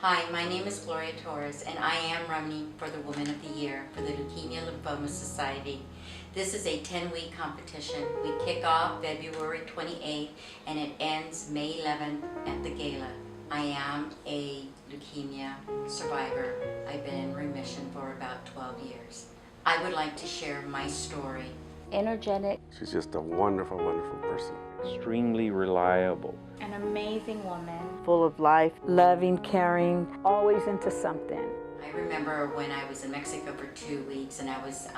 Hi, my name is Gloria Torres, and I am running for the Woman of the Year for the Leukemia Lymphoma Society. This is a 10-week competition. We kick off February 28th, and it ends May 11th at the gala. I am a leukemia survivor. I've been in remission for about 12 years. I would like to share my story. Energetic. She's just a wonderful, wonderful person. Extremely reliable. An amazing woman. Full of life, loving, caring, always into something. I remember when I was in Mexico for 2 weeks and I was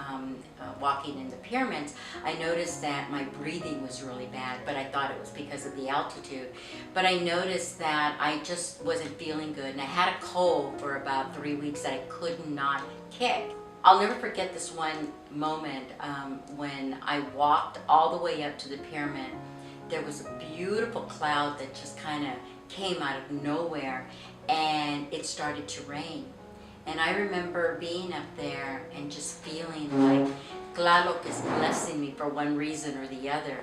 walking in the pyramids, I noticed that my breathing was really bad, but I thought it was because of the altitude. But I noticed that I just wasn't feeling good, and I had a cold for about 3 weeks that I could not kick. I'll never forget this one moment when I walked all the way up to the pyramid. There was a beautiful cloud that just kind of came out of nowhere, and it started to rain. And I remember being up there and just feeling like Tlaloc is blessing me for one reason or the other.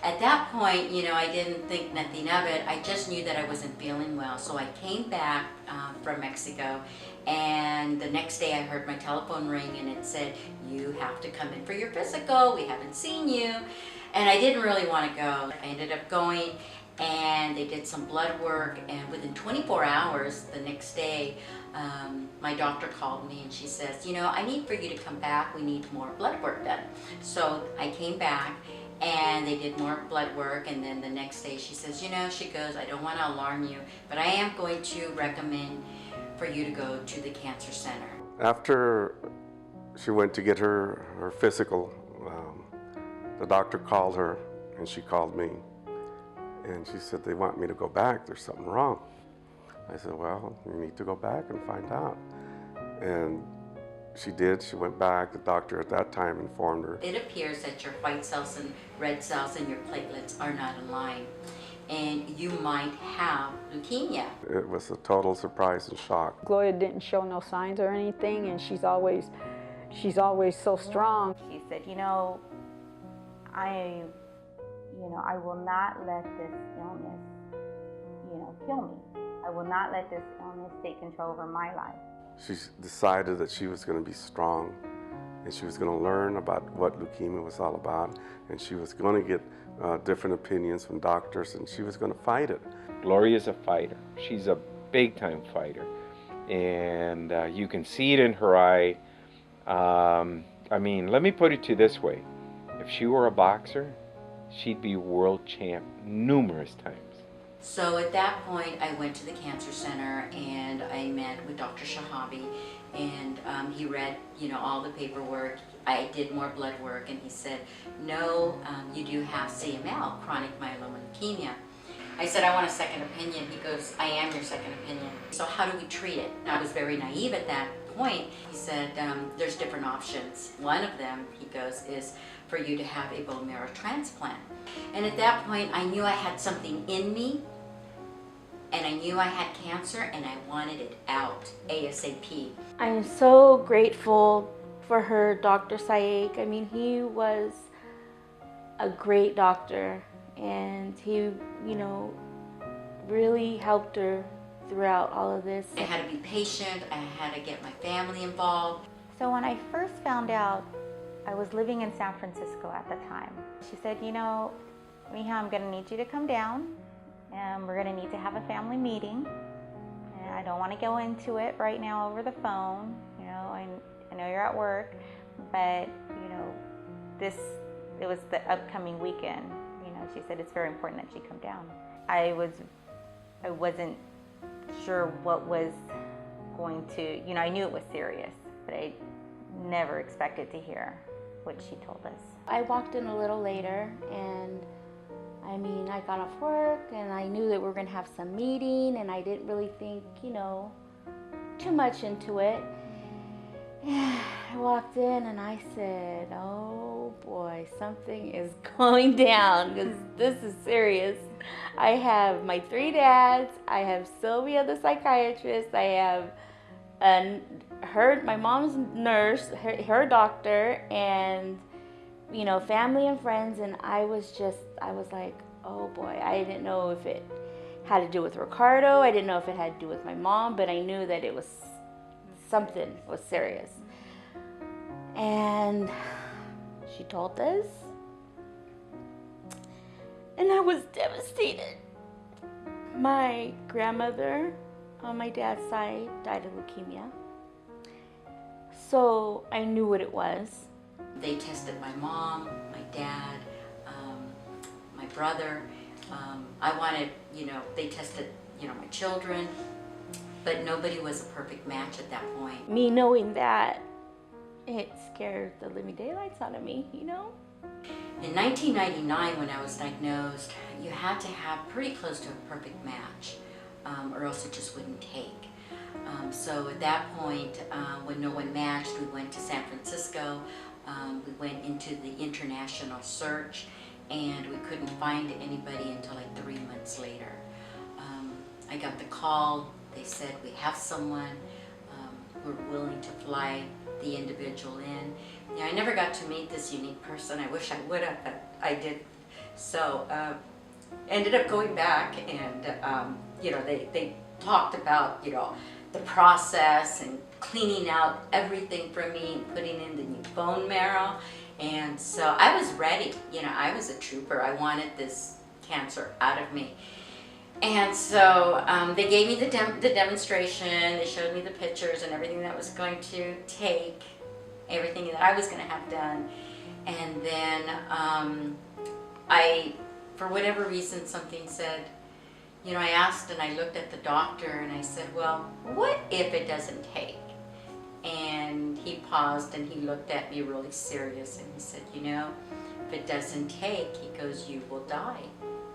At that point, I didn't think nothing of it. I just knew that I wasn't feeling well. So I came back from Mexico, and the next day I heard my telephone ring and it said, "You have to come in for your physical. We haven't seen you." And I didn't really want to go. I ended up going, and they did some blood work, and within 24 hours the next day, my doctor called me and she says, "I need for you to come back. We need more blood work done." So I came back, and they did more blood work, and then the next day she says, she goes, "I don't want to alarm you, but I am going to recommend for you to go to the cancer center." After she went to get her physical, the doctor called her and she called me. And she said, "They want me to go back. There's something wrong." I said, "Well, you need to go back and find out." And she did. She went back. The doctor at that time informed her. It appears that your white cells and red cells and your platelets are not in line, and you might have leukemia. It was a total surprise and shock. Gloria didn't show no signs or anything, and she's always so strong. She said, I will not let this illness, kill me. I will not let this illness take control over my life. She decided that she was going to be strong, and she was going to learn about what leukemia was all about, and she was going to get different opinions from doctors, and she was going to fight it. Gloria's a fighter. She's a big-time fighter, and you can see it in her eye. Let me put it to you this way. If she were a boxer, she'd be world champ numerous times. So at that point, I went to the cancer center and I met with Dr. Shahabi, and he read, all the paperwork. I did more blood work, and he said, "No, you do have CML, chronic myeloma leukemia." I said, "I want a second opinion." He goes, "I am your second opinion. So how do we treat it?" I was very naive at that point. He said, "There's different options. One of them," he goes, "is for you to have a bone marrow transplant." And at that point, I knew I had something in me, and I knew I had cancer, and I wanted it out ASAP. I am so grateful for her, Dr. Saik. He was a great doctor, and he, really helped her throughout all of this. I had to be patient. I had to get my family involved. So when I first found out, I was living in San Francisco at the time. She said, "Mija, I'm going to need you to come down, and we're going to need to have a family meeting. And I don't want to go into it right now over the phone. I know you're at work, but it was the upcoming weekend. She said it's very important that she come down." I wasn't sure what was going to, I knew it was serious, but I never expected to hear what she told us. I walked in a little later, and I got off work, and I knew that we were going to have some meeting, and I didn't really think, too much into it. I walked in and I said, "Oh boy, something is going down, because this is serious." I have my 3 dads, I have Sylvia the psychiatrist, I have my mom's nurse, her doctor, and family and friends, and I was like, oh boy, I didn't know if it had to do with Ricardo. I didn't know if it had to do with my mom, but I knew that it was something was serious. And she told us, and I was devastated. My grandmother on my dad's side died of leukemia. So I knew what it was. They tested my mom, my dad, my brother. I wanted, they tested, my children, but nobody was a perfect match at that point. Me knowing that, it scared the living daylights out of me, In 1999, when I was diagnosed, you had to have pretty close to a perfect match, or else it just wouldn't take. So at that point, when no one matched, we went to San Francisco. We went into the international search, and we couldn't find anybody until like 3 months later. I got the call. They said, we have someone. We're willing to fly the individual in. I never got to meet this unique person. I wish I would have, but I did. So ended up going back, and they talked about the process and cleaning out everything from me and putting in the new bone marrow. And so I was ready. I was a trooper. I wanted this cancer out of me. And so they gave me the demonstration. They showed me the pictures and everything that was going to take, everything that I was going to have done. And then for whatever reason, something said, I asked and I looked at the doctor and I said, well, what if it doesn't take? And he paused and he looked at me really serious and he said, if it doesn't take, he goes, you will die.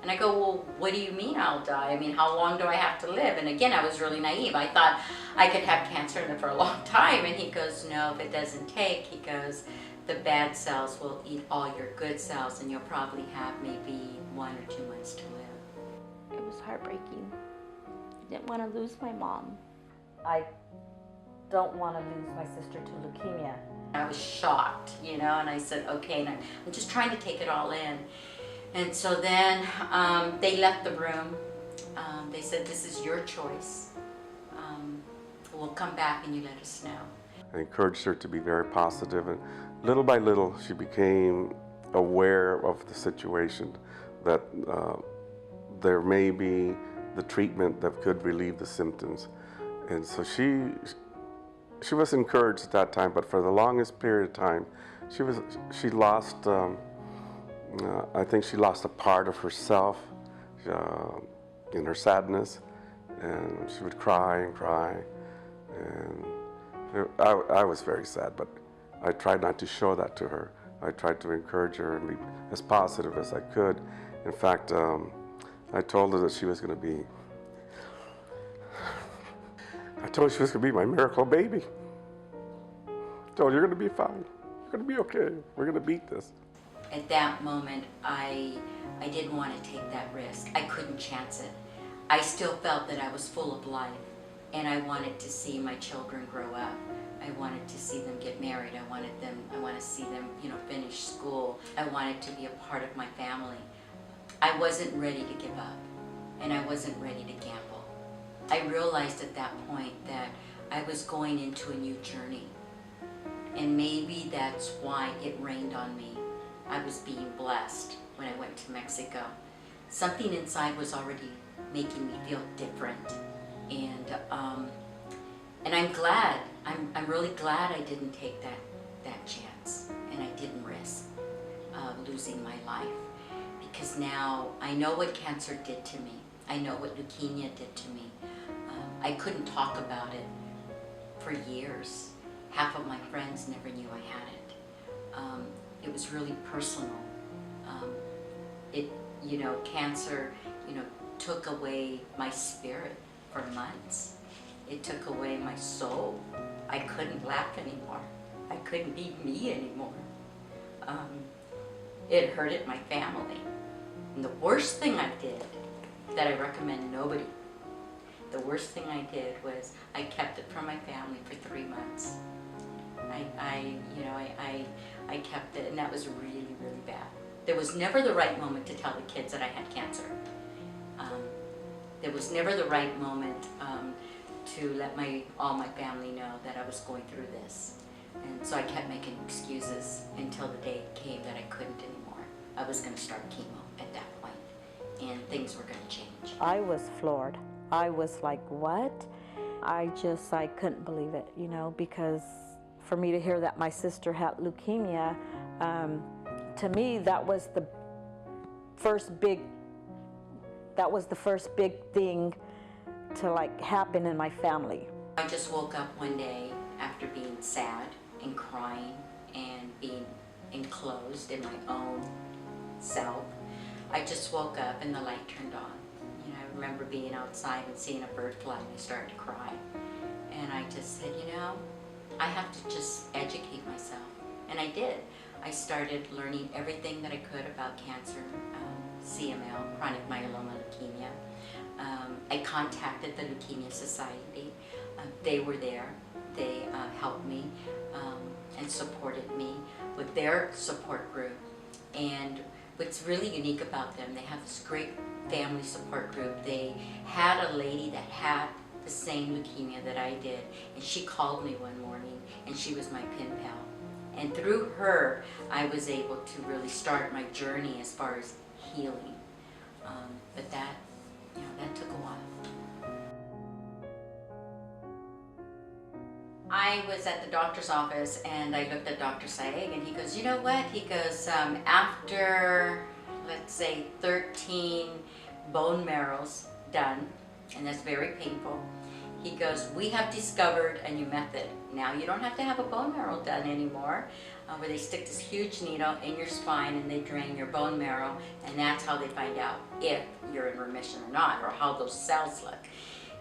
And I go, well, what do you mean I'll die? I mean, how long do I have to live? And again, I was really naive. I thought I could have cancer and live for a long time. And he goes, no, if it doesn't take, he goes, the bad cells will eat all your good cells and you'll probably have maybe 1 or 2 months to live. It was heartbreaking. I didn't want to lose my mom. I don't want to lose my sister to leukemia. I was shocked, and I said, okay, and I'm just trying to take it all in. And so then they left the room. They said, this is your choice. We'll come back and you let us know. I encouraged her to be very positive, and little by little she became aware of the situation, that there may be the treatment that could relieve the symptoms. And so she was encouraged at that time, but for the longest period of time, she lost, I think she lost a part of herself in her sadness, and she would cry and cry. And I was very sad, but I tried not to show that to her. I tried to encourage her and be as positive as I could. In fact, I told her that she was going to be, my miracle baby. I told her, you're going to be fine. You're going to be okay. We're going to beat this. At that moment, I didn't want to take that risk. I couldn't chance it. I still felt that I was full of life, and I wanted to see my children grow up. I wanted to see them get married. I want to see them, finish school. I wanted to be a part of my family. I wasn't ready to give up, and I wasn't ready to gamble. I realized at that point that I was going into a new journey, and maybe that's why it rained on me. I was being blessed when I went to Mexico. Something inside was already making me feel different, and I'm glad. I'm really glad I didn't take that chance, and I didn't risk losing my life, because now I know what cancer did to me. I know what leukemia did to me. I couldn't talk about it for years. Half of my friends never knew I had it. It was really personal. Cancer, took away my spirit for months. It took away my soul. I couldn't laugh anymore. I couldn't be me anymore. It hurted my family. And the worst thing I did, that I recommend nobody, the worst thing I did was I kept it from my family for 3 months. I kept it, and that was really, really bad. There was never the right moment to tell the kids that I had cancer. there was never the right moment to let all my family know that I was going through this. And so I kept making excuses until the day came that I couldn't anymore. I was going to start chemo at that point, and things were going to change. I was floored. I was like, what? I couldn't believe it, you know, because for me to hear that my sister had leukemia, to me, that was the first big thing to like happen in my family. I just woke up one day after being sad and crying and being enclosed in my own self. I just woke up and the light turned on. You know, I remember being outside and seeing a bird fly and I started to cry. And I just said, you know, I have to just educate myself. And I did. I started learning everything that I could about cancer, CML, chronic myeloma leukemia. I contacted the Leukemia Society. They were there. They helped me and supported me with their support group. And what's really unique about them, they have this great family support group. They had a lady that had the same leukemia that I did, and she called me one morning, and she was my pen pal. And through her, I was able to really start my journey as far as healing. But that, you know, that took a while. I was at the doctor's office and I looked at Dr. Saeg and he goes, you know what? He goes, after, let's say, 13 bone marrows done, and that's very painful, he goes, we have discovered a new method. Now you don't have to have a bone marrow done anymore, where they stick this huge needle in your spine and they drain your bone marrow, and that's how they find out if you're in remission or not, or how those cells look.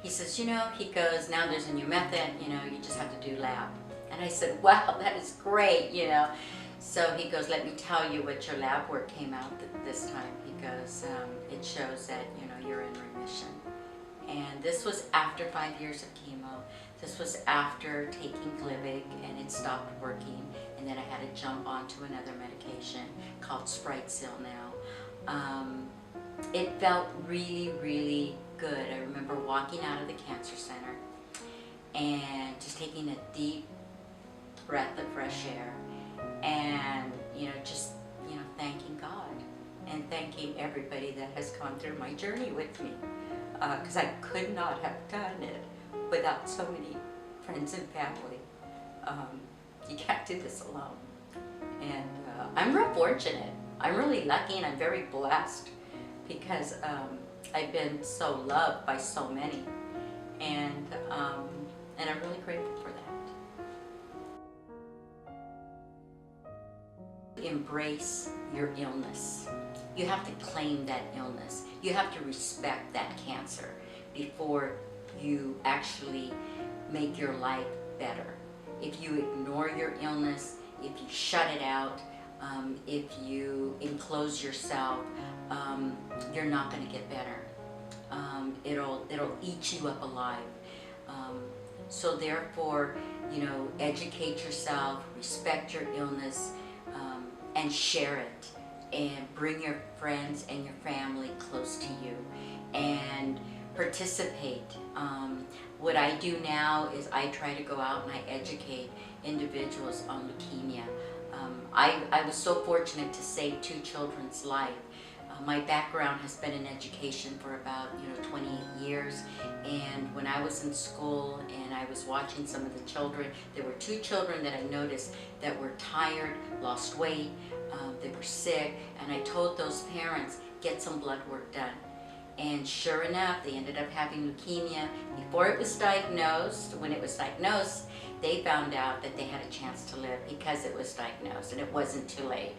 He says, you know, he goes, now there's a new method, you know, you just have to do lab. And I said, wow, that is great, you know. So he goes, let me tell you what your lab work came out this time. He goes, it shows that, you know, you're in remission. And this was after 5 years of chemo. This was after taking Gleevec and it stopped working. And then I had to jump onto another medication called Spritezil now. It felt really, really good. I remember walking out of the cancer center and just taking a deep breath of fresh air and, you know, just, you know, thanking God and thanking everybody that has gone through my journey with me. Because I could not have done it without so many friends and family. You can't do this alone. And I'm real fortunate. I'm really lucky and I'm very blessed because I've been so loved by so many. And I'm really grateful for that. Embrace your illness. You have to claim that illness. You have to respect that cancer before you actually make your life better. If you ignore your illness, if you shut it out, if you enclose yourself, you're not going to get better. It'll eat you up alive. So therefore, you know, educate yourself, respect your illness, and share it. And bring your friends and your family close to you and participate. What I do now is I try to go out and I educate individuals on leukemia. I was so fortunate to save 2 children's life. My background has been in education for about 28 years, and when I was in school and I was watching some of the children, there were 2 children that I noticed that were tired, lost weight, they were sick, and I told those parents, get some blood work done. And sure enough, they ended up having leukemia. Before it was diagnosed, when it was diagnosed, they found out that they had a chance to live because it was diagnosed and it wasn't too late.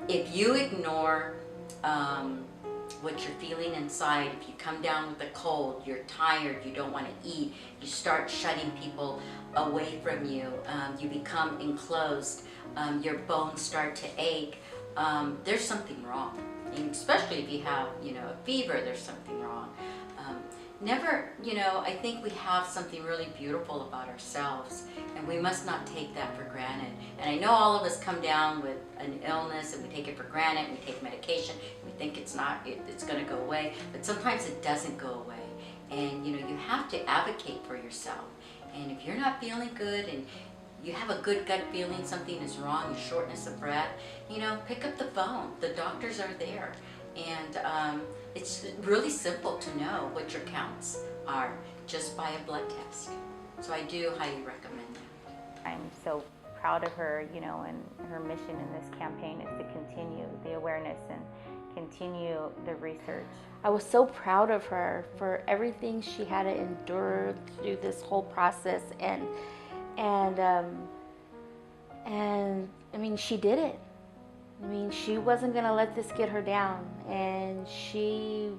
If you ignore what you're feeling inside, if you come down with a cold, you're tired, you don't want to eat, you start shutting people away from you, you become enclosed, your bones start to ache, there's something wrong. And especially if you have, a fever, there's something wrong. I think we have something really beautiful about ourselves, and we must not take that for granted. And I know all of us come down with an illness and we take it for granted, we take medication, we think it's going to go away, but sometimes it doesn't go away. And you know, you have to advocate for yourself. And if you're not feeling good and you have a good gut feeling something is wrong, your shortness of breath, you know, pick up the phone. The doctors are there. And it's really simple to know what your counts are just by a blood test. So I do highly recommend that. I'm so proud of her, you know, and her mission in this campaign is to continue the awareness and continue the research. I was so proud of her for everything she had to endure through this whole process, and I mean, she did it. I mean, she wasn't gonna let this get her down, and she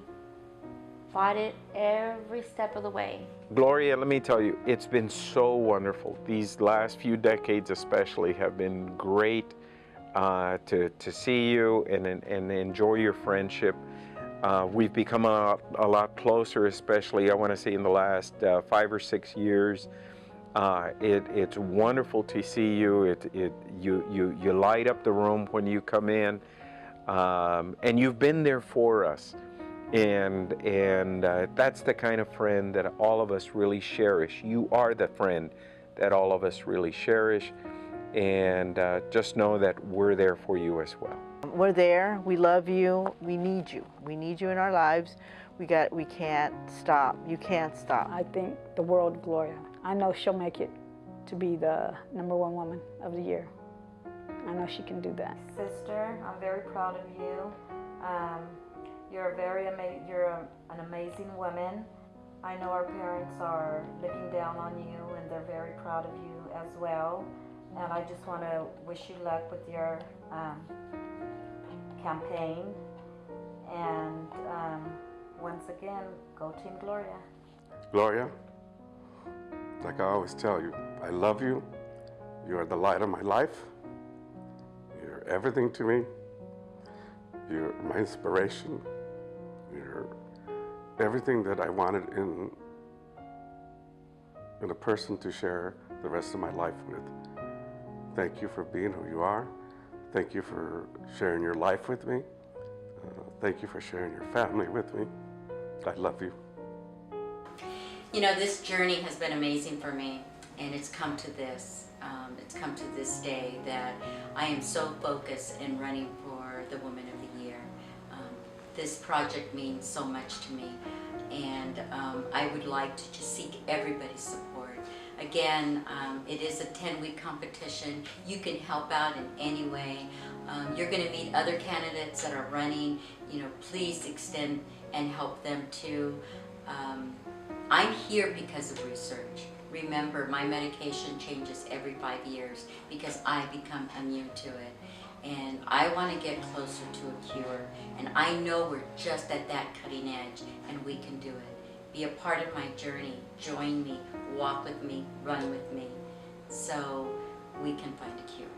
fought it every step of the way. Gloria, let me tell you, it's been so wonderful. These last few decades especially have been great to see you and enjoy your friendship. We've become a lot closer, especially I want to say in the last 5 or 6 years. It's wonderful to see you. You light up the room when you come in, and you've been there for us. And that's the kind of friend that all of us really cherish. You are the friend that all of us really cherish, and just know that we're there for you as well. We're there. We love you. We need you. We need you in our lives. We can't stop. You can't stop. I think the world of Gloria. I know she'll make it to be the #1 woman of the year. I know she can do that. Sister, I'm very proud of you. You're an amazing woman. I know our parents are looking down on you, and they're very proud of you as well. And I just want to wish you luck with your campaign. And once again, go Team Gloria. Gloria, like I always tell you, I love you. You are the light of my life. You're everything to me. You're my inspiration. You're everything that I wanted in a person to share the rest of my life with. Thank you for being who you are. Thank you for sharing your life with me. Thank you for sharing your family with me. I love you. You know, this journey has been amazing for me, and it's come to this. It's come to this day that I am so focused in running for the Woman of the Year. This project means so much to me, and I would like to just seek everybody's support. Again, it is a 10-week competition. You can help out in any way. You're going to meet other candidates that are running. You know, please extend and help them too. I'm here because of research. Remember, my medication changes every 5 years because I become immune to it. And I want to get closer to a cure. And I know we're just at that cutting edge, and we can do it. Be a part of my journey. Join me, walk with me, run with me, so we can find a cure.